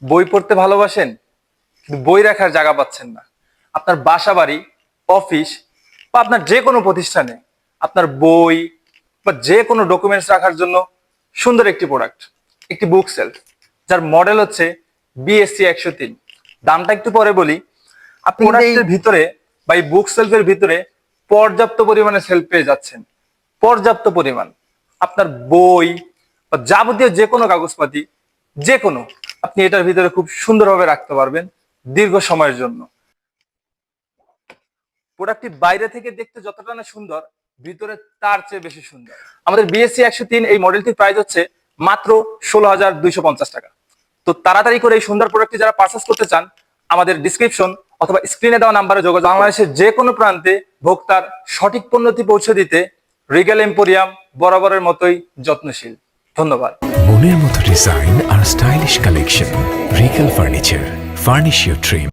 বই পড়তে ভালোবাসেন কিন্তু বই রাখার জায়গা পাচ্ছেন না। আপনার বাসা বাড়ি, অফিস বা আপনার যে কোনো প্রতিষ্ঠানে আপনার বই বা যে কোনো ডকুমেন্টস রাখার জন্য সুন্দর একটি প্রোডাক্ট, একটি বুক সেলফ, যার মডেল হচ্ছে BSC 103। দামটা একটু পরে বলি। আপনি প্রোডাক্টের ভিতরে বা এই বুক সেলফের ভিতরে পর্যাপ্ত পরিমাণে সেলফ পেয়ে যাচ্ছেন। পর্যাপ্ত পরিমাণ আপনার বই বা যাবতীয় যে কোনো কাগজপাতি, যে কোনো, আপনি এটার ভিতরে খুব সুন্দরভাবে রাখতে পারবেন দীর্ঘ সময়ের জন্য। প্রোডাক্টটি বাইরে থেকে দেখতে যতটা না সুন্দর, ভিতরে তার চেয়ে বেশি সুন্দর। আমাদের BSC 103 এই মডেলটির প্রাইস হচ্ছে মাত্র 16,250 টাকা। তো তাড়াতাড়ি করে এই সুন্দর প্রোডাক্টটি যারা পারচেস করতে চান, আমাদের ডিসক্রিপশন অথবা স্ক্রিনে দেওয়া নাম্বারে যোগাযোগ। বাংলাদেশের যে কোনো প্রান্তে ভোক্তার সঠিক পণ্যটি পৌঁছে দিতে রিগেল এম্পোরিয়াম বরাবরের মতোই যত্নশীল। ধন্যবাদ। মনের মতো ডিজাইন আর stylish collection, Regal furniture, furnish your dream.